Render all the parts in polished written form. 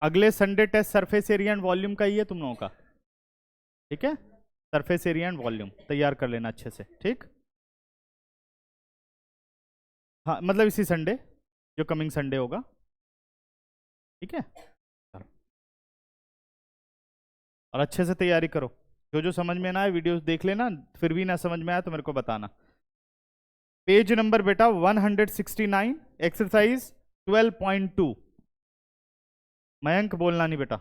अगले Sunday test surface area and volume का ही है तुम लोगों का, ठीक है। सरफेस एरिया एंड वॉल्यूम तैयार कर लेना अच्छे से, ठीक। हाँ मतलब इसी संडे, जो कमिंग संडे होगा, ठीक है। और अच्छे से तैयारी करो, जो जो समझ में ना आए वीडियोस देख लेना, फिर भी ना समझ में आया तो मेरे को बताना। पेज नंबर बेटा 169, एक्सरसाइज 12.2। मयंक बोलना नहीं बेटा।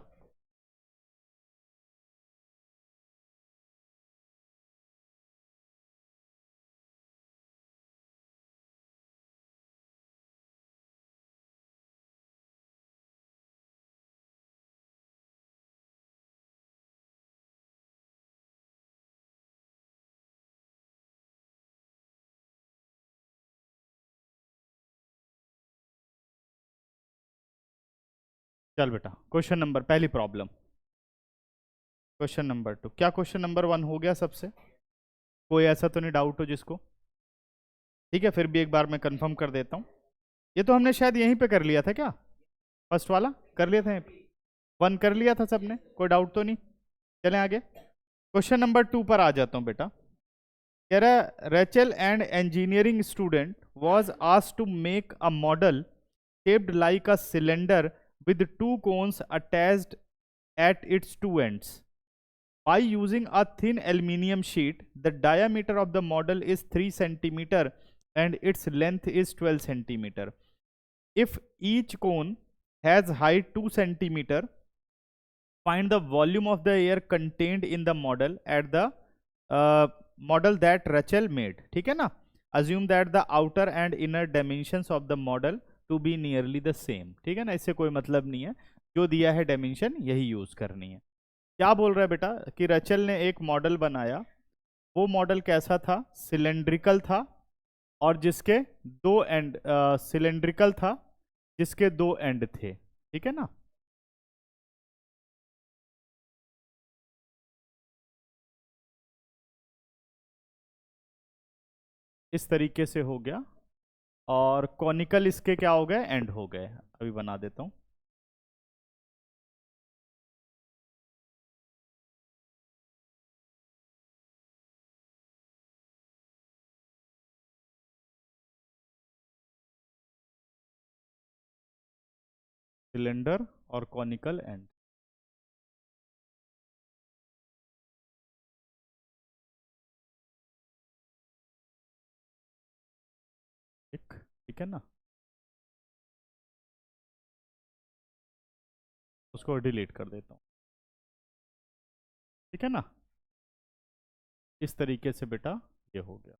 चल बेटा, क्वेश्चन नंबर, पहली प्रॉब्लम, क्वेश्चन नंबर 2। क्या क्वेश्चन नंबर 1 हो गया सबसे? कोई ऐसा तो नहीं डाउट हो जिसको? ठीक है, फिर भी एक बार मैं कंफर्म कर देता हूँ। ये तो हमने शायद यहीं पे कर लिया था क्या? फर्स्ट वाला कर लिया था, 1 कर लिया था सबने, कोई डाउट तो नहीं? चलें आगे, क्वेश्चन नंबर 2 पर आ जाता हूँ बेटा। कह रहा है Rachel and engineering student was asked to make a model shaped like a cylinder with two cones attached at its two ends. By using a thin aluminium sheet, the diameter of the model is 3 centimeter and its length is 12 centimeter. If each cone has height 2 centimeter, find the volume of the air contained in the model at the model that Rachel made. ठीक है ना? Assume that the outer and inner dimensions of the model to be nearly the same, ठीक है ना, इससे कोई मतलब नहीं है, जो दिया है डायमेंशन यही यूज करनी है। क्या बोल रहा है बेटा कि रचल ने एक मॉडल बनाया, वो मॉडल कैसा था? सिलेंड्रिकल था, और जिसके दो एंड सिलेंड्रिकल था, जिसके दो एंड थे, ठीक है ना। इस तरीके से हो गया, और कॉनिकल इसके क्या हो गए? एंड हो गए। अभी बना देता हूं। सिलेंडर और कॉनिकल एंड, ठीक, ठीक है ना। उसको डिलीट कर देता हूं, ठीक है ना। इस तरीके से बेटा ये हो गया,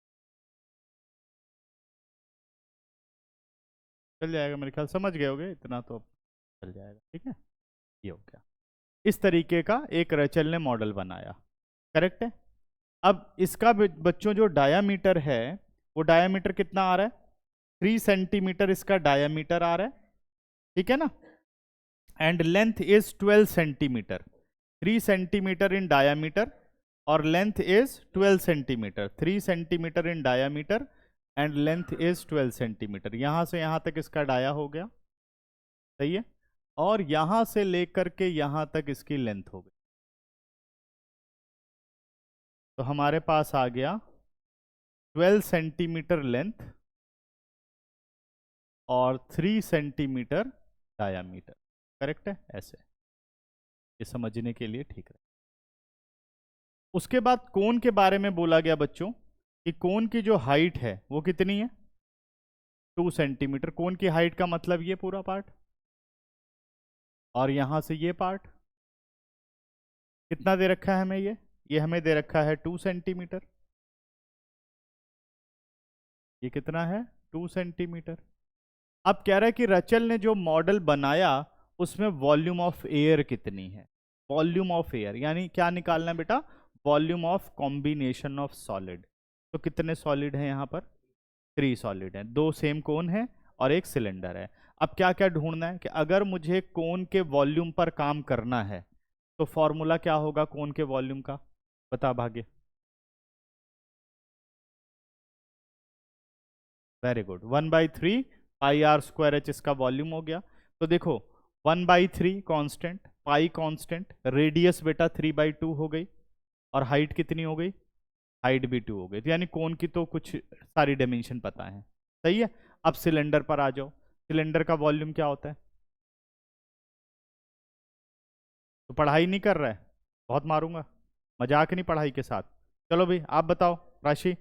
चल जाएगा मेरे ख्याल, समझ गए होगे इतना तो, चल जाएगा, ठीक है। ये हो गया, इस तरीके का एक रेचल ने मॉडल बनाया, करेक्ट है। अब इसका बच्चों जो डायामीटर है, वो डायामीटर कितना आ रहा है? 3 सेंटीमीटर इसका डायामीटर आ रहा है, ठीक है ना। And length is 12 centimetre, 3 centimetre in diameter और length is 12 centimetre, 3 centimetre in diameter and length is 12 centimetre. यहां से यहां तक इसका डाया हो गया, सही है। और यहां से लेकर के यहां तक इसकी लेंथ हो गई, तो हमारे पास आ गया 12 सेंटीमीटर लेंथ और 3 सेंटीमीटर डायामीटर, करेक्ट है। ऐसे ये समझने के लिए ठीक है। उसके बाद कोन के बारे में बोला गया बच्चों कि कोन की जो हाइट है वो कितनी है? 2 सेंटीमीटर। कोन की हाइट का मतलब ये पूरा पार्ट, और यहां से ये पार्ट कितना दे रखा है हमें? ये हमें दे रखा है 2 सेंटीमीटर। ये कितना है? 2 सेंटीमीटर। अब कह रहा है कि रचल ने जो मॉडल बनाया उसमें वॉल्यूम ऑफ एयर कितनी है? वॉल्यूम ऑफ एयर यानी क्या निकालना है बेटा? Volume of combination of solid. तो कितने सॉलिड हैं यहाँ पर? 3 सॉलिड हैं, 2 सेम कोन है और एक सिलेंडर है। अब क्या क्या ढूंढना है कि अगर मुझे कोन के वॉल्यूम पर काम करना है तो फॉर्मूला क्या होगा कोन के वॉल्यूम का? बता Bhagya. Very good, 1/3 pi r square h इसका वॉल्यूम हो गया। तो देखो 1/3 कांस्टेंट, पाई कांस्टेंट, रेडियस बेटा 3/2 हो गई, और हाइट कितनी हो गई, हाइट भी 2 हो गई। तो यानी कोण की तो कुछ सारी डायमेंशन पता है, सही है। अब सिलेंडर पर आ जाओ, सिलेंडर का वॉल्यूम क्या होता है? तो पढ़ाई नहीं कर रहा है, बहुत मारूंगा, मजाक नहीं पढ़ाई के साथ। चलो भाई आप बताओ राशि,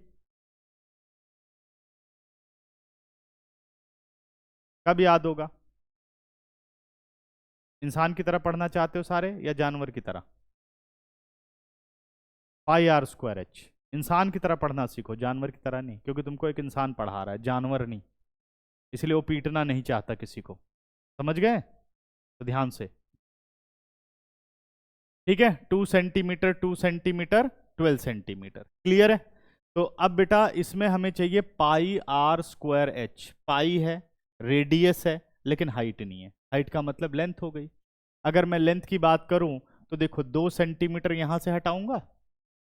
कब याद होगा? इंसान की तरह पढ़ना चाहते हो सारे या जानवर की तरह? πr²h, इंसान की तरह पढ़ना सीखो, जानवर की तरह नहीं, क्योंकि तुमको एक इंसान पढ़ा रहा है, जानवर नहीं, इसलिए वो पीटना नहीं चाहता किसी को, समझ गए? तो ध्यान से, ठीक है। 2 सेंटीमीटर 2 सेंटीमीटर 12 सेंटीमीटर, क्लियर है? तो अब बेटा इसमें हमें चाहिए πr²h, पाई है, रेडियस है, लेकिन हाइट नहीं है। हाइट का मतलब लेंथ हो गई। अगर मैं लेंथ की बात करूं तो देखो 2 सेंटीमीटर यहां से हटाऊंगा,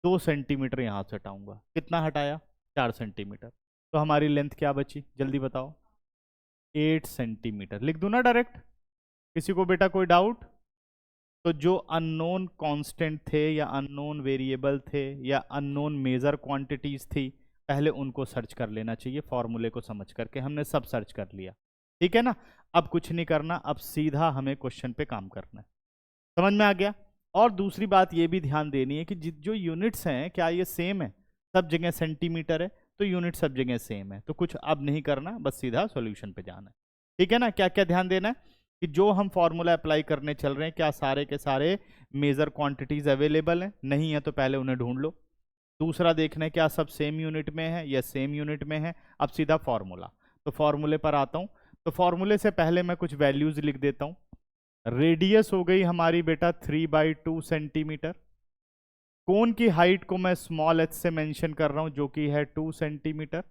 2 सेंटीमीटर यहां से हटाऊंगा, कितना हटाया? 4 सेंटीमीटर। तो हमारी लेंथ क्या बची, जल्दी बताओ? 8 सेंटीमीटर। लिख दूं ना डायरेक्ट? किसी को बेटा कोई डाउट? तो जो अननोन कांस्टेंट थे या अननोन वेरिएबल थे या अननोन मेजर क्वांटिटीज थी, पहले उनको सर्च कर लेना चाहिए, फॉर्मूले को समझ करके। हमने सब सर्च कर लिया, ठीक है ना। अब कुछ नहीं करना, अब सीधा हमें क्वेश्चन पे काम करना है। समझ में आ गया? और दूसरी बात ये भी ध्यान देनी है कि जो यूनिट्स हैं क्या ये सेम है? सब जगह सेंटीमीटर है तो यूनिट सब जगह सेम है, तो कुछ अब नहीं करना, बस सीधा सॉल्यूशन पे जाना है, ठीक है ना। क्या क्या ध्यान देना है कि जो हम फॉर्मूला अप्लाई करने चल रहे हैं क्या सारे के सारे मेजर क्वांटिटीज अवेलेबल हैं? नहीं है तो पहले उन्हें ढूंढ लो। दूसरा देखना है क्या सब सेम यूनिट में है या सेम यूनिट में है। अब सीधा फॉर्मूला, तो फॉर्मूले पर आता हूं। तो फॉर्मूले से पहले मैं कुछ वैल्यूज लिख देता हूं। रेडियस हो गई हमारी बेटा 3/2 सेंटीमीटर। कोन की हाइट को मैं स्मॉल एच से मेंशन कर रहा हूं जो कि है 2 सेंटीमीटर।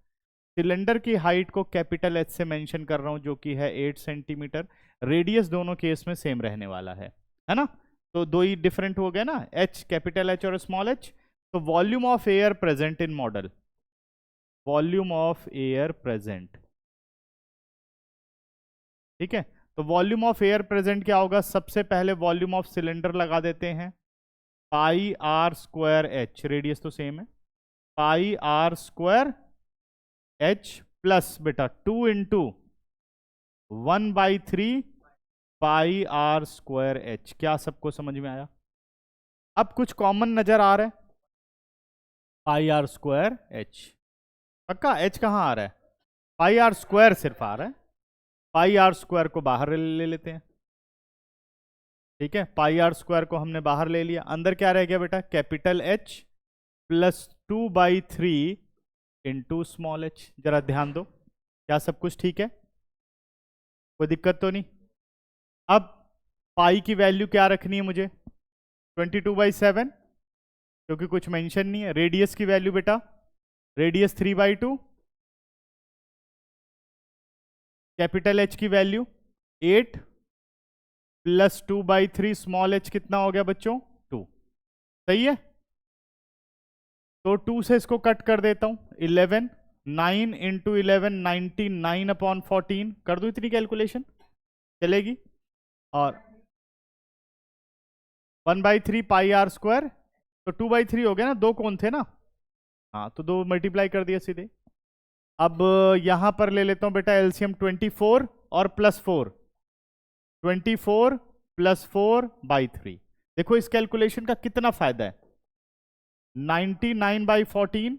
सिलेंडर की हाइट को कैपिटल एच से मेंशन कर रहा हूं जो कि है 8 सेंटीमीटर। रेडियस दोनों केस में सेम रहने वाला है ना। तो दो ही डिफरेंट हो गए ना, एच, कैपिटल एच और स्मॉल एच। तो volume of air present in model, volume of air present, ठीक है। तो वॉल्यूम ऑफ एयर प्रेजेंट क्या होगा? सबसे पहले वॉल्यूम ऑफ सिलेंडर लगा देते हैं, πr²h, रेडियस तो सेम है, πr²h प्लस बेटा 2 इंटू 1/3 πr²h। क्या सबको समझ में आया? अब कुछ कॉमन नजर आ रहा है, πr²h, पक्का h कहां आ रहा है? πr² सिर्फ आ रहा है, πr² को बाहर ले लेते हैं, ठीक है। πr² को हमने बाहर ले लिया, अंदर क्या रह गया बेटा? Capital H plus 2/3 into small H. जरा ध्यान दो, क्या सब कुछ ठीक है? कोई दिक्कत तो नहीं? अब पाई की वैल्यू क्या रखनी है मुझे? 22/7, क्योंकि कुछ मेंशन नहीं है। रेडियस की वैल्यू बेटा, रेडियस 3/2, कैपिटल H की वैल्यू 8 प्लस 2/3 स्मॉल एच, कितना हो गया बच्चों? 2, सही है। तो 2 से इसको कट कर देता हूं, 11, 9 इंटू 11 99/14, कर दो इतनी कैलकुलेशन चलेगी। और 1/3 πr², तो 2/3 हो गया ना, दो कौन थे ना, हाँ तो 2 मल्टीप्लाई कर दिया सीधे। अब यहां पर ले लेता हूं बेटा एलसीएम, 24 और प्लस 4, 24 प्लस 4/3। देखो इस कैलकुलेशन का कितना फायदा है, 99/14,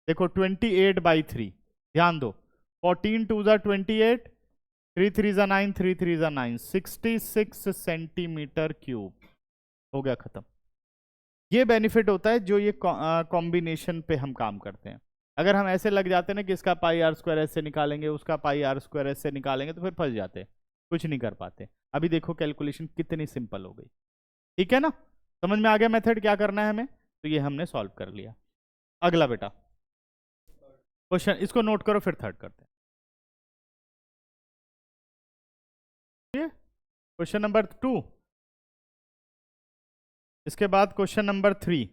देखो 28/3, ध्यान दो, 14 2 ज़ा 28, 3 3 ज़ा 9, 3 3 ज़ा 9, 66 सेंटीमीटर क्यूब, हो गया खत्म। ये बेनिफिट होता है जो ये कॉम्बिनेशन पे हम काम करते हैं। अगर हम ऐसे लग जाते हैं ना कि इसका πr² से निकालेंगे, उसका πr² से निकालेंगे, तो फिर फंस जाते हैं, कुछ नहीं कर पाते। अभी देखो कैलकुलेशन कितनी सिंपल हो गई, ठीक है ना। समझ में आ गया मेथड क्या करना है हमें? तो ये हमने सॉल्व कर लिया। अगला बेटा क्वेश्चन, इसको नोट करो फिर थर्ड करते हैं। क्वेश्चन नंबर 2, इसके बाद क्वेश्चन नंबर 3,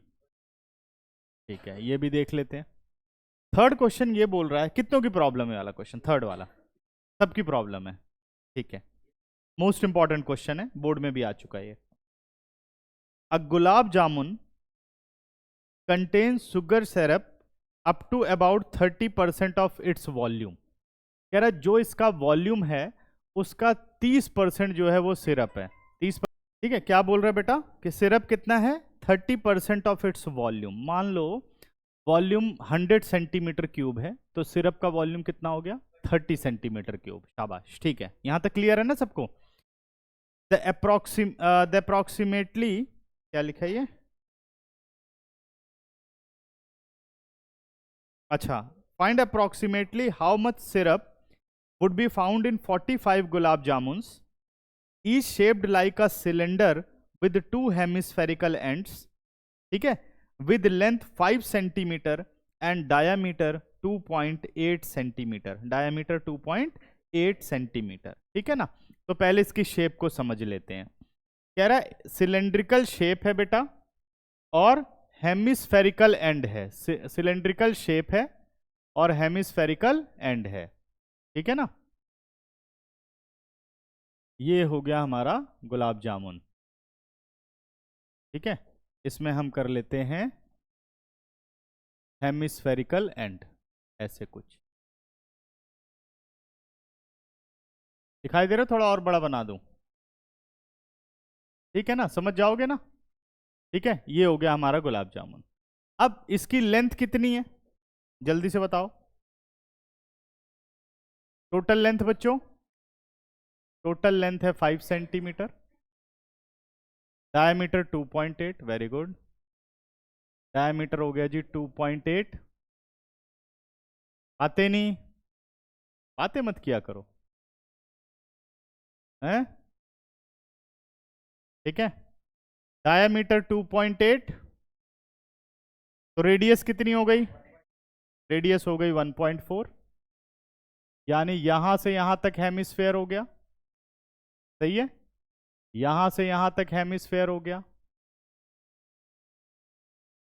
ठीक है, ये भी देख लेते हैं। थर्ड क्वेश्चन ये बोल रहा है, कितनों की प्रॉब्लम है वाला क्वेश्चन, थर्ड वाला सबकी प्रॉब्लम है, ठीक है। मोस्ट इंपॉर्टेंट क्वेश्चन है, बोर्ड में भी आ चुका है ये। A gulab jamun contains sugar syrup up to about 30% of its volume. कह रहा है जो इसका वॉल्यूम है उसका 30% जो है वो सिरप है। 30%, ठीक है। क्या बोल रहा है बेटा कि सिरप कितना है? 30% ऑफ इट्स वॉल्यूम। मान लो वॉल्यूम 100 सेंटीमीटर क्यूब है, तो सिरप का वॉल्यूम कितना हो गया? 30 सेंटीमीटर क्यूब। शाबाश, ठीक है। यहां तक क्लियर है ना सबको? द अप्रोक्सीमेटली, क्या लिखा है ये? अच्छा, find approximately how much syrup would be found in 45 gulab jamuns, each shaped like a cylinder with two hemispherical ends, ठीक है, with length 5 centimeter and diameter 2.8 centimeter, diameter 2.8 centimeter, ठीक है ना। तो पहले इसकी शेप को समझ लेते हैं। कह रहा है सिलेंड्रिकल शेप है बेटा और हेमिस्फेरिकल एंड है। सिलेंड्रिकल शेप है और हेमिस्फेरिकल एंड है, ठीक है ना। ये हो गया हमारा गुलाब जामुन, ठीक है। इसमें हम कर लेते हैं हेमिस्फेरिकल एंड, ऐसे कुछ दिखाई दे रहा है? थोड़ा और बड़ा बना दूं, ठीक है ना, समझ जाओगे ना? ठीक है, ये हो गया हमारा गुलाब जामुन। अब इसकी लेंथ कितनी है जल्दी से बताओ? टोटल लेंथ बच्चों, टोटल लेंथ है 5 centimetre, diameter 2.8, very good. Diameter हो गया जी 2.8। आते नहीं, बातें मत किया करो, हैं? ठीक है, डायमीटर 2.8, तो रेडियस कितनी हो गई? रेडियस हो गई 1.4, यानी यहां से यहां तक हेमिस्फेयर हो गया, सही है। यहां से यहां तक हेमिस्फेयर हो गया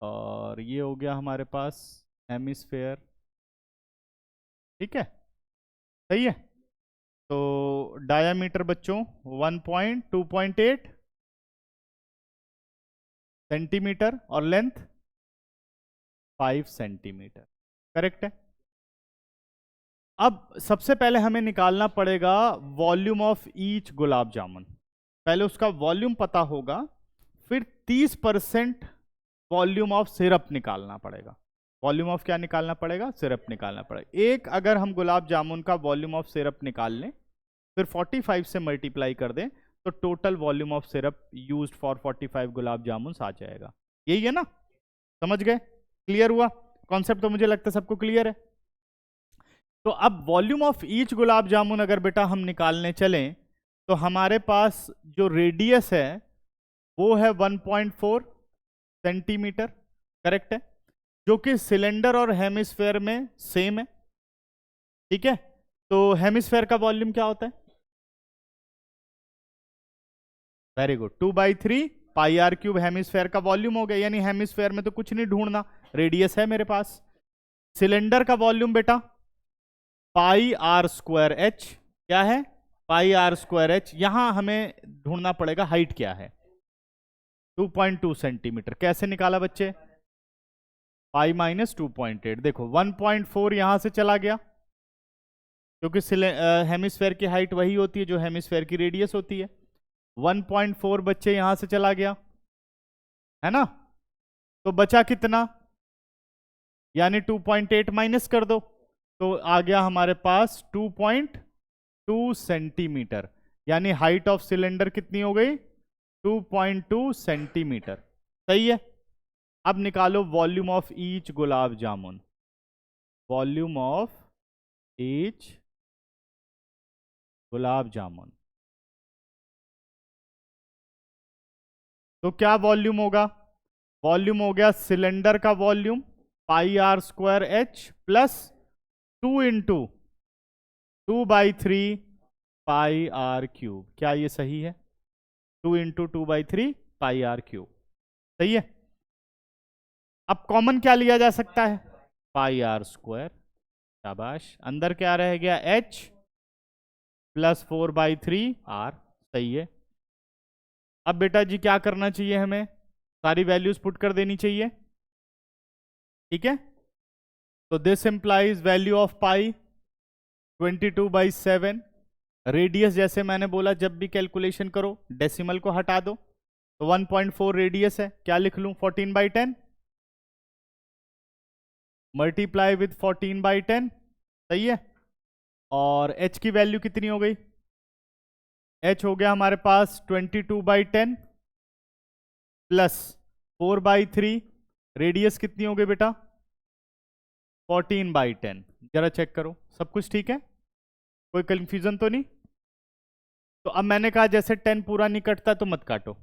और ये हो गया हमारे पास हेमिस्फेयर, ठीक है, सही है। तो डायामीटर बच्चों 2.8 सेंटीमीटर और लेंथ 5 सेंटीमीटर, करेक्ट है। अब सबसे पहले हमें निकालना पड़ेगा वॉल्यूम ऑफ ईच गुलाब जामुन। पहले उसका वॉल्यूम पता होगा, फिर 30% वॉल्यूम ऑफ सिरप निकालना पड़ेगा। वॉल्यूम ऑफ क्या निकालना पड़ेगा? सिरप निकालना पड़ेगा। एक अगर हम गुलाब जामुन का वॉल्यूम ऑफ सिरप निकाल लें, फिर 45 से मल्टीप्लाई कर दें, तो total volume of syrup used for 45 gulab जामुन आ जाएगा। यही है ना, समझ गए? क्लियर हुआ कॉन्सेप्ट? तो मुझे लगता है सबको क्लियर है। तो अब वॉल्यूम ऑफ ईच गुलाब जामुन अगर बेटा हम निकालने चलें, तो हमारे पास जो रेडियस है वो है 1.4 सेंटीमीटर, करेक्ट है, जो कि सिलेंडर और हेमिस्फेयर में सेम है, ठीक है। तो हेमिस्फेयर का वॉल्यूम क्या होता है? Very good, 2/3 pi r cube hemisphere का वॉल्यूम हो गया। यानी हेमिस्फेयर में तो कुछ नहीं ढूंढना, रेडियस है मेरे पास। सिलेंडर का वॉल्यूम बेटा पाई आर स्क्वायर एच, क्या है? पाई आर स्क्वायर एच। यहां हमें ढूंढना पड़ेगा हाइट क्या है, 2.2 सेंटीमीटर। कैसे निकाला बच्चे? Pi minus 2.8। देखो 1.4 यहां से चला गया, क्योंकि हेमिस्फेयर की हाइट वही होती है जो हेमिस्फेयर की रेडियस होती है। 1.4 बच्चे यहां से चला गया, है ना। तो बचा कितना? यानी 2.8 माइनस कर दो, तो आ गया हमारे पास 2.2 सेंटीमीटर। यानी हाइट ऑफ सिलेंडर कितनी हो गई? 2.2 सेंटीमीटर, सही है। अब निकालो volume of each gulab jamun. Volume of each gulab jamun, तो क्या वॉल्यूम होगा? वॉल्यूम हो गया सिलेंडर का volume pi r square h plus 2 into 2/3 pi r cube. क्या ये सही है? 2 इंटू 2/3 पाई आर क्यूब, सही है। अब कॉमन क्या लिया जा सकता है? पाई आर स्क्वायर, शाबाश। अंदर क्या रह गया? एच प्लस 4/3 आर, सही है। अब बेटा जी क्या करना चाहिए, हमें सारी वैल्यूज पुट कर देनी चाहिए, ठीक है। तो this implies value of pi 22/7। Radius जैसे मैंने बोला जब भी कैलकुलेशन करो डेसिमल को हटा दो, तो 1.4 रेडियस है, क्या लिख लूं 14/10 मल्टीप्लाई विथ 14/10, सही है। और h की वैल्यू कितनी हो गई, h हो गया हमारे पास 22/10 प्लस 4/3, रेडियस कितनी हो गई बेटा 14/10। जरा चेक करो सब कुछ ठीक है, कोई कंफ्यूजन तो नहीं। तो अब मैंने कहा जैसे 10 पूरा नहीं कटता तो मत काटो,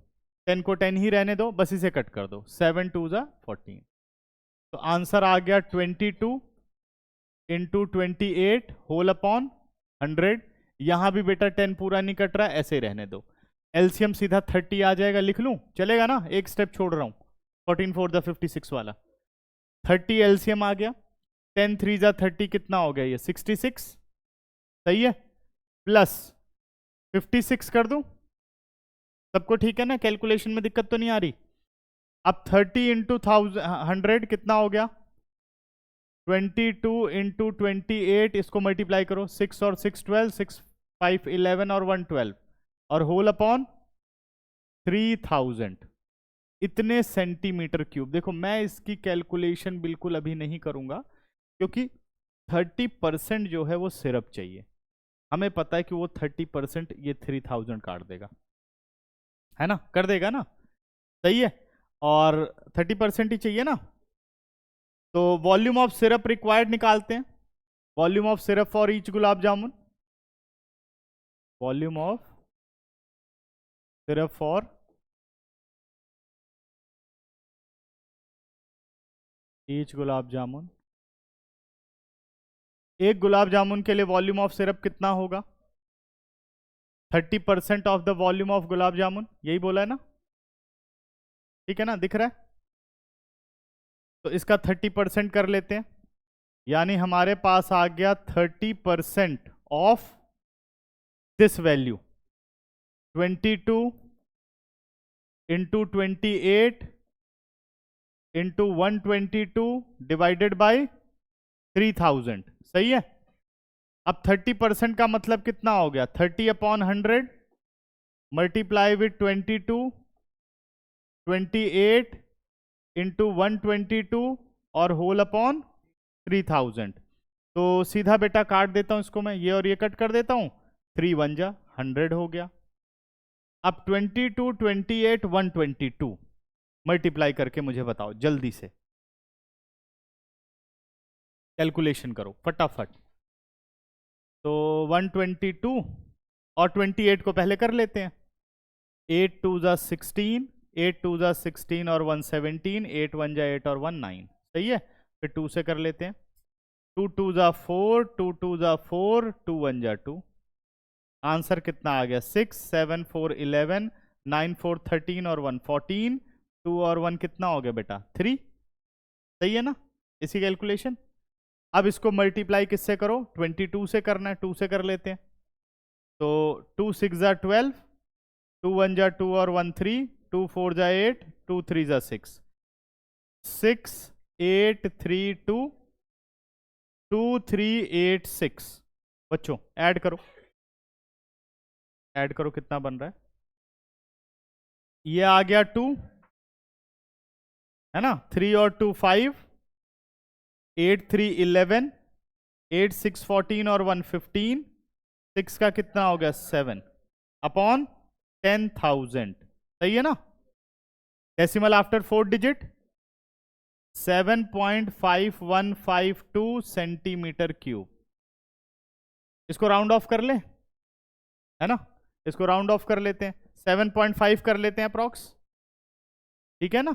10 को 10 ही रहने दो, बस इसे कट कर दो, 7 2 ज़ा 14। तो आंसर आ गया 22 इंटू 28 होल अपॉन 100। यहां भी बेटा 10 पूरा नहीं कट रहा, ऐसे ही रहने दो। एलसीएम सीधा 30 आ जाएगा, लिख लूं चलेगा ना, एक स्टेप छोड़ रहा हूं, 14 4 द 56 वाला 30 एलसीएम आ गया, 10 3 ज़ा 30 कितना हो गया ये 66, सही है, प्लस 56 कर दूं, सबको ठीक है ना, कैलकुलेशन में दिक्कत तो नहीं आ रही। अब 30 इंटू 100 कितना हो गया 22 इंटू 28, इसको मल्टीप्लाई करो, 6 और 6 12, 6 5 11 और 1 12, और होल अपॉन 3000, इतने सेंटीमीटर क्यूब। देखो मैं इसकी कैलकुलेशन बिल्कुल अभी नहीं करूंगा, क्योंकि 30% जो है वो सिर्फ चाहिए, हमें पता है कि वो 30% ये 3000 काट देगा, है ना, कर देगा ना, सही है। और 30% ही चाहिए ना, तो वॉल्यूम ऑफ सिरप रिक्वायर्ड निकालते हैं, volume of syrup for each gulab jamun, volume of syrup for each gulab jamun. एक गुलाब जामुन के लिए वॉल्यूम ऑफ सिरप कितना होगा 30% of the volume of gulab jamun, यही बोला है ना, ठीक है ना, दिख रहा है। तो इसका 30% कर लेते हैं, यानी हमारे पास आ गया 30% of this value 22 into 28 into 122 divided by 3000, सही है। अब 30% का मतलब कितना हो गया 30/100 मल्टीप्लाई विथ 22 28 इंटू 122 और होल अपॉन 3000। तो सीधा बेटा काट देता हूं इसको मैं, ये और ये कट कर देता हूं, 3 1 जा 100 हो गया। अब 22 28 122 मल्टीप्लाई करके मुझे बताओ जल्दी से, कैलकुलेशन करो फटाफट। तो 122 और 28 को पहले कर लेते हैं, 8 2 ज़ा 16, 8 2 ज़ा 16 और 1 17, 8 1 जा 8 और 1 9, सही है। फिर 2 से कर लेते हैं, 2 2 ज़ा 4, 2 2 ज़ा 4, 2 1 जा 2, आंसर कितना आ गया 6 7 4 11, 9 4 13 और 1 14, 2 और 1 कितना हो गया बेटा 3, सही है ना, इसी कैलकुलेशन। अब इसको मल्टीप्लाई किससे करो 22 से करना है, 2 से कर लेते हैं। तो 2 6 ज़ा 12, 2 1 जा 2 और 1 3, 2 4 जा 8, 2 3 जा 6, 6 8 3 2, 2 3 8 6। बच्चों ऐड करो, ऐड करो कितना बन रहा है, ये आ गया 2, है ना, 3 और 2 5, 8 3 11, 8 6 14 और 1 15, 6 का कितना हो गया 7 अपॉन 10,000, सही है ना। Decimal after 4 digit 7.5152 centimetre cube. इसको राउंड ऑफ कर ले, है ना, इसको राउंड ऑफ कर लेते हैं, 7.5 कर लेते हैं अप्रॉक्स, ठीक है ना।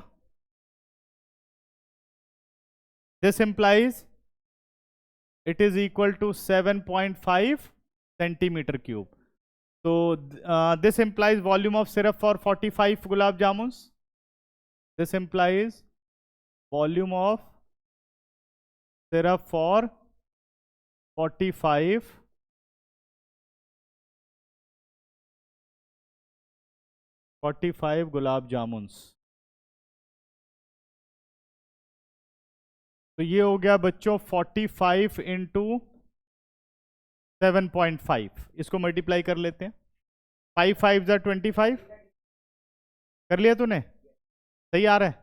This implies it is equal to 7.5 centimetre cube. तो this implies volume of syrup for 45 gulab jamun, this implies volume of syrup for 45 45 gulab jamuns. तो ये हो गया बच्चों 45 इंटू 7.5, इसको मल्टीप्लाई कर लेते हैं। 5 5 ज़ा 25, कर लिया तूने? सही आ रहा है?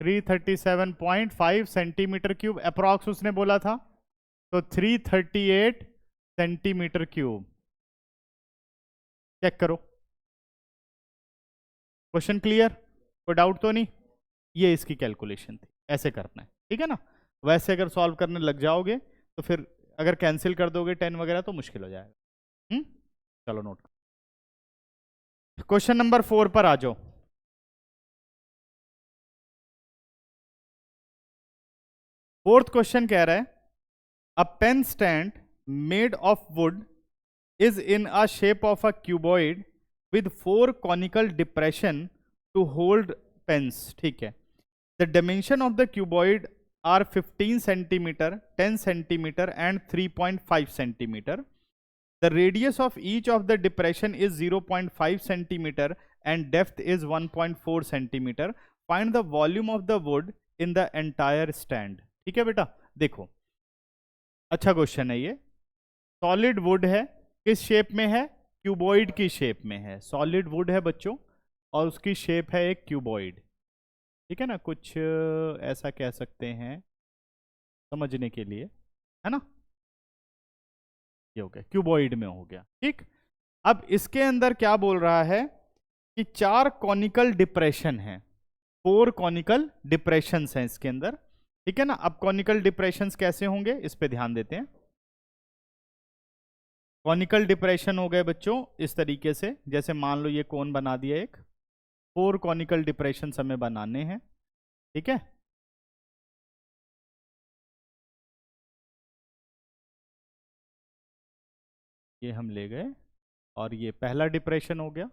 337.5 सेंटीमीटर क्यूब अप्रॉक्स उसने बोला था, तो 338 सेंटीमीटर क्यूब। चेक करो। Question clear? कोई डाउट तो नहीं? ये इसकी कैलकुलेशन थी, ऐसे करना है, ठीक है ना। वैसे अगर सॉल्व करने लग जाओगे तो फिर अगर कैंसिल कर दोगे 10 वगैरह तो मुश्किल हो जाएगा। चलो नोट। क्वेश्चन नंबर 4 पर आ जाओ। फोर्थ क्वेश्चन कह रहा है a pen stand made of wood is in a shape of a cuboid with 4 conical depression to hold pens. ठीक है। The dimension of the cuboid are 15 centimeter, 10 centimeter and 3.5 centimeter. The radius of each of the depression is 0.5 centimeter and depth is 1.4 centimeter. Find the volume of the wood in the entire stand. ठीक है बेटा, देखो अच्छा question है ये। Solid wood है, किस shape में है? क्यूबॉइड की शेप में है। सॉलिड वुड है बच्चों और उसकी शेप है एक क्यूबॉइड, ठीक है ना। कुछ ऐसा कह सकते हैं समझने के लिए, है ना। ये हो गया, क्यूबॉइड में हो गया, ठीक। अब इसके अंदर क्या बोल रहा है कि 4 कॉनिकल डिप्रेशन हैं, 4 कॉनिकल डिप्रेशंस हैं इसके अंदर, ठीक है ना। अब कॉनिकल डिप्रेशंस कैसे होंगे इस पे ध्यान देते हैं। कॉनिकल डिप्रेशन हो गए बच्चों इस तरीके से, जैसे मान लो ये कोन बना दिया एक, 4 कॉनिकल डिप्रेशन हमें बनाने हैं, ठीक है। ये हम ले गए और ये पहला डिप्रेशन हो गया,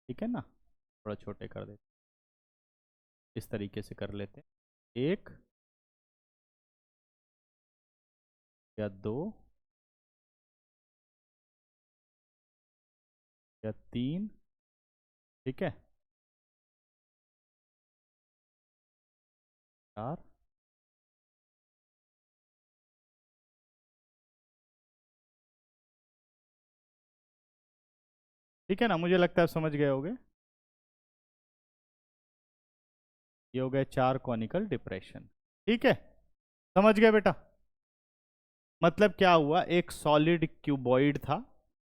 ठीक है ना। थोड़ा छोटे कर देते, इस तरीके से कर लेते हैं, 1 या 2 या 3, ठीक है, 4, ठीक है ना। मुझे लगता है समझ गए होगे। ये हो गए 4 कॉनिकल डिप्रेशन, ठीक है। समझ गए बेटा? मतलब क्या हुआ, एक सॉलिड क्यूबॉइड था,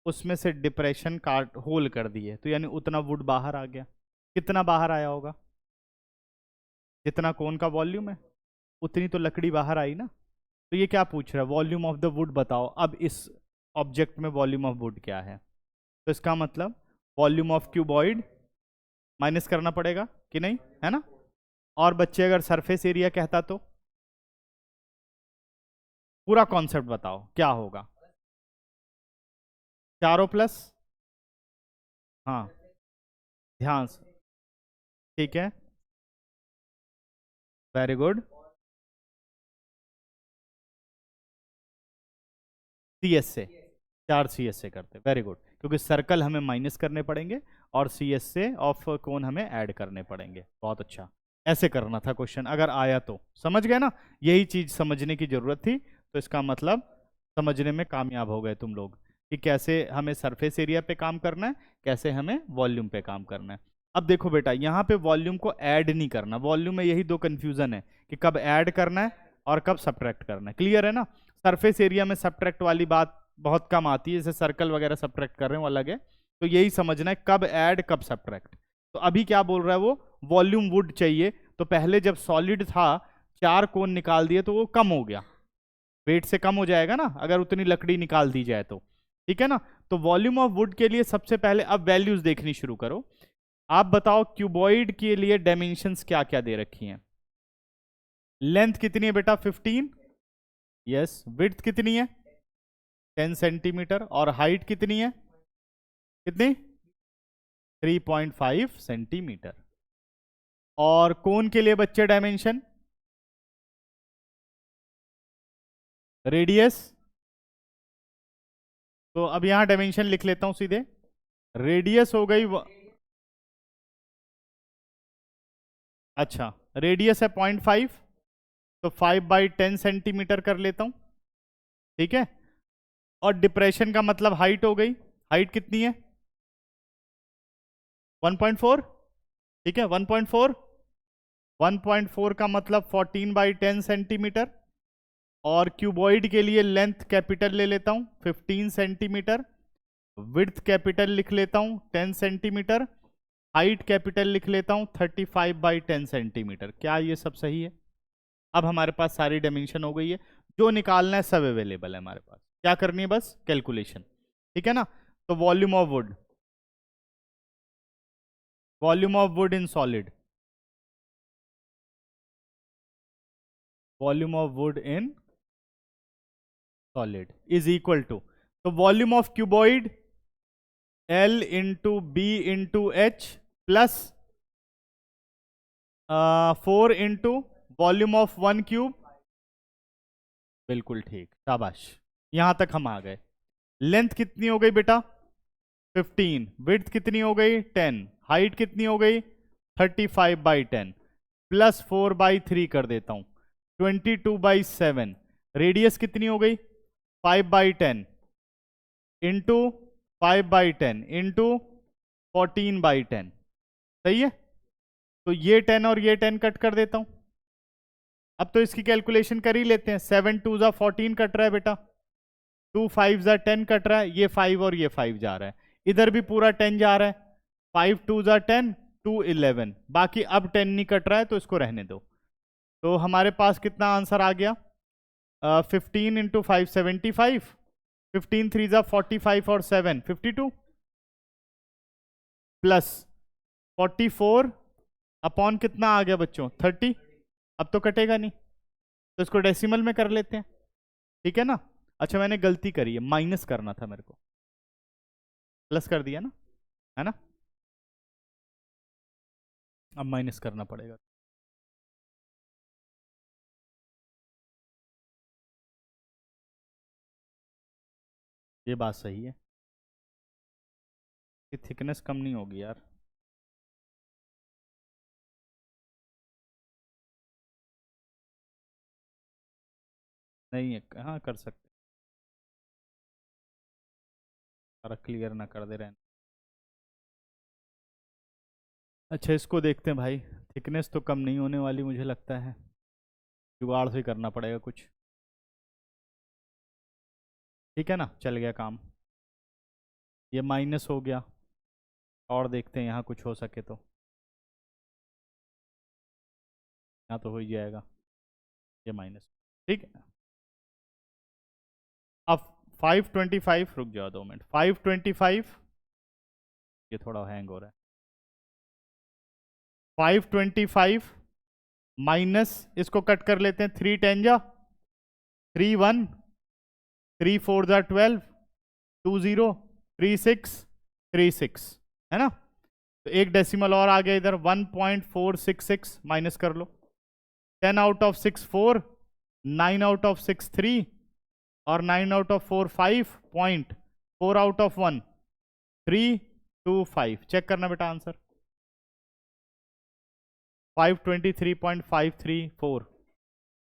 उसमें से डिप्रेशन काट होल कर दिए, तो यानी उतना वुड बाहर आ गया। कितना बाहर आया होगा? जितना कोन का वॉल्यूम है उतनी तो लकड़ी बाहर आई ना। तो ये क्या पूछ रहा है, वॉल्यूम ऑफ द वुड बताओ। अब इस ऑब्जेक्ट में वॉल्यूम ऑफ वुड क्या है, तो इसका मतलब वॉल्यूम ऑफ क्यूबॉइड माइनस करना पड़ेगा कि नहीं, है ना। और बच्चे अगर सरफेस एरिया कहता तो पूरा कॉन्सेप्ट बताओ क्या होगा। चारों प्लस, हाँ ध्यान से, ठीक है, वेरी गुड। सी एस से, 4 सी एस से करते, वेरी गुड, क्योंकि सर्कल हमें माइनस करने पड़ेंगे और सी एस से ऑफ कोन हमें ऐड करने पड़ेंगे। बहुत अच्छा, ऐसे करना था क्वेश्चन अगर आया तो। समझ गए ना, यही चीज समझने की जरूरत थी। तो इसका मतलब समझने में कामयाब हो गए तुम लोग कि कैसे हमें सरफेस एरिया पे काम करना है, कैसे हमें वॉल्यूम पे काम करना है। अब देखो बेटा, यहाँ पे वॉल्यूम को ऐड नहीं करना। वॉल्यूम में यही 2 कंफ्यूजन है कि कब ऐड करना है और कब सब्ट्रैक्ट करना है। क्लियर है ना। सरफेस एरिया में सब्ट्रैक्ट वाली बात बहुत कम आती है, जैसे सर्कल वगैरह सब्ट्रैक्ट कर रहे हैं वो अलग है। तो यही समझना है कब ऐड कब सब्ट्रैक्ट। तो अभी क्या बोल रहा है वो, वॉल्यूम वुड चाहिए। तो पहले जब सॉलिड था 4 कोन निकाल दिए तो वो कम हो गया, वेट से कम हो जाएगा ना अगर उतनी लकड़ी निकाल दी जाए तो, ठीक है ना। तो वॉल्यूम ऑफ वुड के लिए सबसे पहले अब वैल्यूज देखनी शुरू करो। आप बताओ क्यूबॉइड के लिए डायमेंशंस क्या क्या दे रखी हैं। लेंथ कितनी है बेटा? 15, यस। विड्थ कितनी है? 10 सेंटीमीटर। और हाइट कितनी है? कितनी? 3.5 सेंटीमीटर। और कोन के लिए बच्चे डायमेंशन, रेडियस तो अब यहां डायमेंशन लिख लेता हूं सीधे। रेडियस हो गई अच्छा, रेडियस है 0.5, तो 5/10 सेंटीमीटर कर लेता हूं, ठीक है। और डिप्रेशन का मतलब हाइट हो गई, हाइट कितनी है 1.4, ठीक है 1.4, 1.4 का मतलब 14/10 सेंटीमीटर। और क्यूबॉइड के लिए लेंथ कैपिटल ले लेता हूं 15 सेंटीमीटर, विड्थ कैपिटल लिख लेता हूं 10 सेंटीमीटर, हाइट कैपिटल लिख लेता हूं 35/10 सेंटीमीटर। क्या ये सब सही है? अब हमारे पास सारी डायमेंशन हो गई है, जो निकालना है सब अवेलेबल है हमारे पास, क्या करनी है बस कैलकुलेशन, ठीक है ना। तो volume of wood, volume of wood in solid, volume of wood in solid is equal to, तो volume of cuboid L into b into h plus 4 into volume of 1 cube. बिल्कुल ठीक, शाबाश, यहां तक हम आ गए। लेंथ कितनी हो गई बेटा 15, विड्थ कितनी हो गई 10, हाइट कितनी हो गई 35/10 प्लस 4/3 कर देता हूं 22/7, रेडियस कितनी हो गई 5/10 इंटू 5/10 इंटू 14/10, सही है। तो ये 10 और ये 10 कट कर देता हूं। अब तो इसकी कैलकुलेशन कर ही लेते हैं, 7 2 जा 14 कट रहा है बेटा, 2 5 जा 10 कट रहा है, ये 5 और ये 5 जा रहा है, इधर भी पूरा 10 जा रहा है, 5 2 जा 10, 2 11, बाकी अब 10 नहीं कट रहा है तो इसको रहने दो। तो हमारे पास कितना आंसर आ गया 15 इंटू 5 75, 15 3 जा 45 और 7 52 प्लस 44 अपॉन कितना आ गया बच्चों 30, अब तो कटेगा नहीं तो इसको डेसिमल में कर लेते हैं, ठीक है ना। अच्छा मैंने गलती करी है, माइनस करना था मेरे को, प्लस कर दिया ना, है ना, अब माइनस करना पड़ेगा। ये बात सही है कि थिकनेस कम नहीं होगी यार, नहीं है हाँ कर सकते, सारा क्लियर ना कर दे रहे हैं। अच्छा इसको देखते हैं भाई, थिकनेस तो कम नहीं होने वाली मुझे लगता है, जुगाड़ से करना पड़ेगा कुछ, ठीक है ना, चल गया काम, ये माइनस हो गया, और देखते हैं यहाँ कुछ हो सके तो, यहाँ तो हो ही जाएगा ये माइनस, ठीक है। अब 525, रुक जाओ 2 मिनट, 525, ये थोड़ा हैंग हो रहा है, 525 माइनस, इसको कट कर लेते हैं, 3 10 जा 3 1, 3 4 जा 12, 2 0, 3 6, 3 6, है ना। तो एक डेसिमल और आ गया इधर, 1.466 माइनस कर लो, 10 आउट ऑफ 6 4, 9 आउट ऑफ 6 3, और 9 out of 4 5, point 4 out of 1 3 2 5, check करना बेटा आंसर 523.534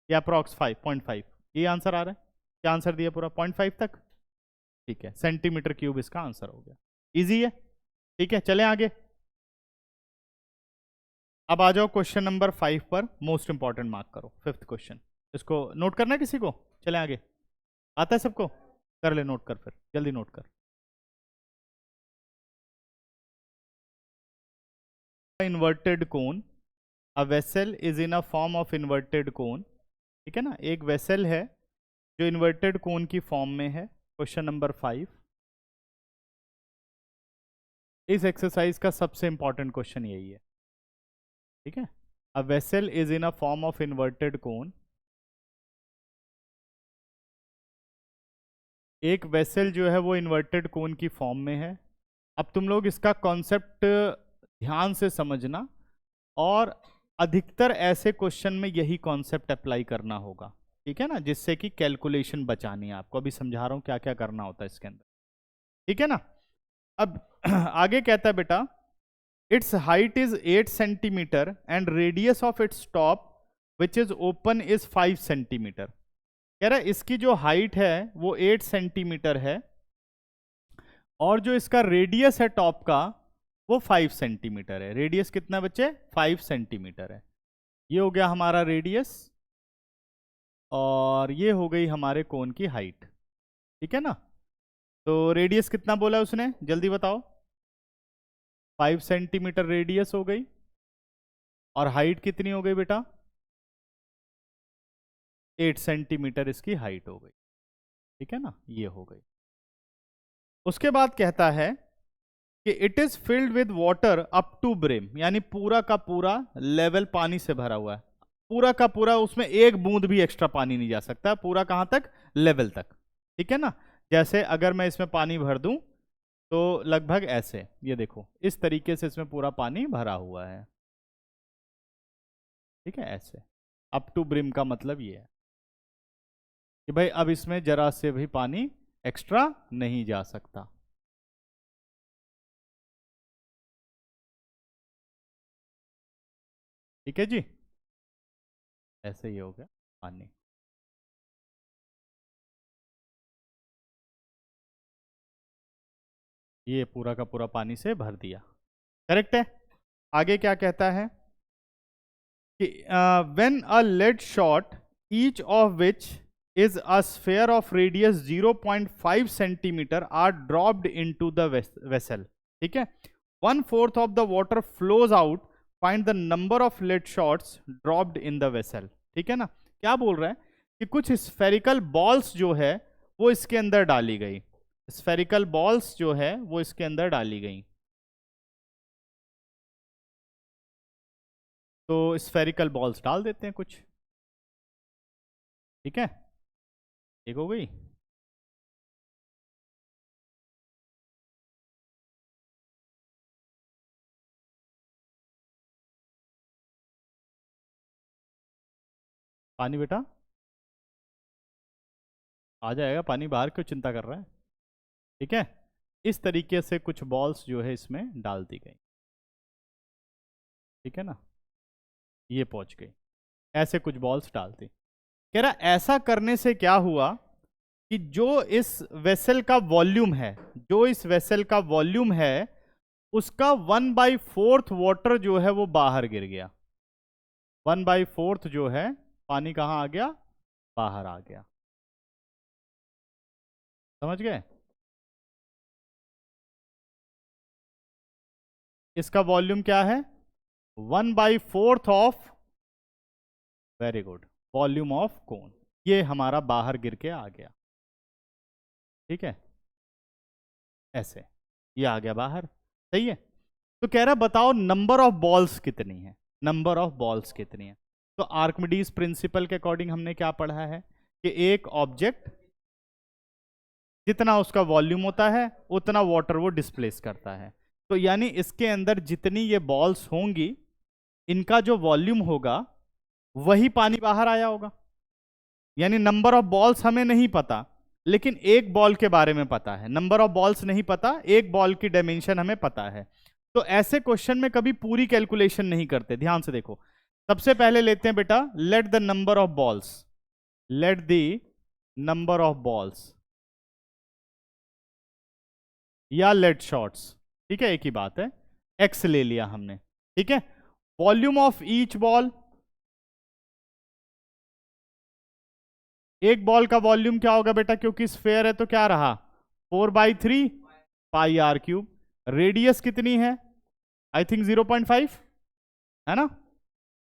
या अप्रॉक्स 5.5, ये आंसर आ रहा है, क्या आंसर दिया पूरा 0.5 तक, ठीक है, सेंटीमीटर क्यूब इसका आंसर हो गया, इजी है, ठीक है। चलें आगे, अब आ जाओ क्वेश्चन नंबर 5 पर, मोस्ट इंपॉर्टेंट मार्क करो, 5th क्वेश्चन, इसको नोट करना है किसी को, चलें आगे, आता है सबको, कर ले नोट कर, फिर जल्दी नोट कर। Inverted cone, a vessel is in a form of inverted कोन, ठीक है ना, एक वेसल है जो इन्वर्टेड कोन की फॉर्म में है, क्वेश्चन नंबर 5, इस एक्सरसाइज का सबसे इंपॉर्टेंट क्वेश्चन यही है, ठीक है। A vessel is in a form of inverted कोन, एक वेसल जो है वो इन्वर्टेड कोन की फॉर्म में है। अब तुम लोग इसका कॉन्सेप्ट ध्यान से समझना, और अधिकतर ऐसे क्वेश्चन में यही कॉन्सेप्ट अप्लाई करना होगा, ठीक है ना, जिससे कि कैलकुलेशन बचानी है आपको, अभी समझा रहा हूं क्या क्या करना होता है इसके अंदर, ठीक है ना। अब आगे कहता है बेटा it's height is 8 centimetre and radius of its top which is open is 5 centimetre. कह रहा है इसकी जो हाइट है वो 8 सेंटीमीटर है और जो इसका रेडियस है टॉप का वो 5 सेंटीमीटर है। रेडियस कितना बच्चे? 5 सेंटीमीटर है। ये हो गया हमारा रेडियस और ये हो गई हमारे कोन की हाइट। ठीक है ना। तो रेडियस कितना बोला उसने, जल्दी बताओ? 5 सेंटीमीटर रेडियस हो गई और हाइट कितनी हो गई बेटा? 8 सेंटीमीटर इसकी हाइट हो गई। ठीक है ना, ये हो गई। उसके बाद कहता है कि it is filled with water up to brim, यानी पूरा का पूरा लेवल पानी से भरा हुआ है। पूरा का पूरा, उसमें एक बूंद भी एक्स्ट्रा पानी नहीं जा सकता। पूरा कहां तक? लेवल तक। ठीक है ना। जैसे अगर मैं इसमें पानी भर दूं तो लगभग ऐसे, ये देखो इस तरीके से इसमें पूरा पानी भरा हुआ है। ठीक है, ऐसे अप टू ब्रिम का मतलब ये है कि भाई अब इसमें जरा से भी पानी एक्स्ट्रा नहीं जा सकता। ठीक है जी, ऐसे ही हो गया पानी। ये पूरा का पूरा पानी से भर दिया। करेक्ट है। आगे क्या कहता है कि when a lead shot each of which is a sphere of radius 0.5 centimeter are dropped into the vessel. ठीक है। 1/4 of the water flows out. Find the number of lead shots dropped in the vessel. ठीक है ना। क्या बोल रहा है कि कुछ स्फेरिकल बॉल्स जो है वो इसके अंदर डाली गई। स्फेरिकल बॉल्स जो है वो इसके अंदर डाली गई। तो स्फेरिकल बॉल्स डाल देते हैं कुछ। ठीक है, एक हो गई। पानी बेटा आ जाएगा, पानी बाहर क्यों चिंता कर रहा है। ठीक है, इस तरीके से कुछ बॉल्स जो है इसमें डाल दी गई। ठीक है ना, ये पहुंच गई। ऐसे कुछ बॉल्स डालती। कह रहा ऐसा करने से क्या हुआ कि जो इस वेसल का वॉल्यूम है, जो इस वेसल का वॉल्यूम है उसका 1/4 वाटर जो है वो बाहर गिर गया। 1/4 जो है पानी कहां आ गया? बाहर आ गया। समझ गए? इसका वॉल्यूम क्या है? 1/4 of, very good, volume of कोन। ये हमारा बाहर गिर के आ गया। ठीक है, ऐसे ये आ गया बाहर। सही है। तो कह रहा बताओ नंबर ऑफ बॉल्स कितनी है, नंबर ऑफ बॉल्स कितनी है। तो आर्किमिडीज प्रिंसिपल के अकॉर्डिंग हमने क्या पढ़ा है कि एक ऑब्जेक्ट जितना उसका वॉल्यूम होता है उतना वाटर वो डिस्प्लेस करता है। तो यानी इसके अंदर जितनी ये बॉल्स होंगी इनका जो वॉल्यूम होगा वही पानी बाहर आया होगा। यानी नंबर ऑफ बॉल्स हमें नहीं पता, लेकिन एक बॉल के बारे में पता है। नंबर ऑफ बॉल्स नहीं पता, एक बॉल की डायमेंशन हमें पता है। तो ऐसे क्वेश्चन में कभी पूरी कैलकुलेशन नहीं करते। ध्यान से देखो, सबसे पहले लेते हैं बेटा let the number of balls, let the number of balls या लेट शॉट्स। ठीक है, एक ही बात है। एक्स ले लिया हमने। ठीक है, वॉल्यूम ऑफ ईच बॉल, एक बॉल का वॉल्यूम क्या होगा बेटा, क्योंकि स्फेयर है तो क्या रहा 4/3 पाई आर क्यूब। रेडियस कितनी है? आई थिंक 0.5 है ना।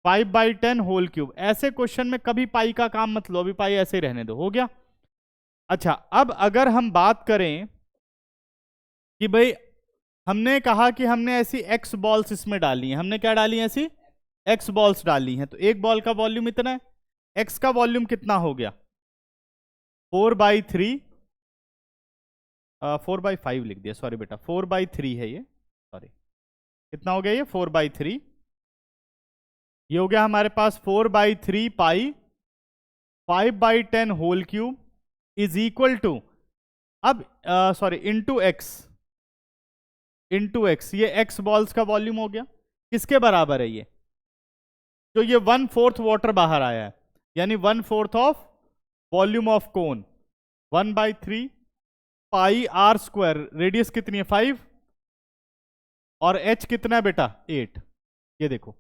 5/10 होल क्यूब। ऐसे क्वेश्चन में कभी पाई का काम मत लो, अभी पाई ऐसे ही रहने दो, हो गया। अच्छा, अब अगर हम बात करें कि भाई हमने कहा कि हमने ऐसी एक्स बॉल्स इसमें डाली हैं, हमने क्या डाली है? ऐसी एक्स बॉल्स डाली हैं। तो एक बॉल का वॉल्यूम इतना है, एक्स का वॉल्यूम कितना हो गया? 4/3, 4/5 लिख दिया, सॉरी बेटा 4/3 है ये, सॉरी। कितना हो गया ये? 4/3। ये हो गया हमारे पास 4/3 pi 5/10 whole cube is equal to, अब सॉरी इंटू एक्स, ये एक्स बॉल्स का वॉल्यूम हो गया। किसके बराबर है ये? जो ये 1/4 वाटर बाहर आया है, यानी 1/4 of volume of cone, 1/3 pi r square. Radius कितनी है? 5, और एच कितना है बेटा? 8। ये देखो,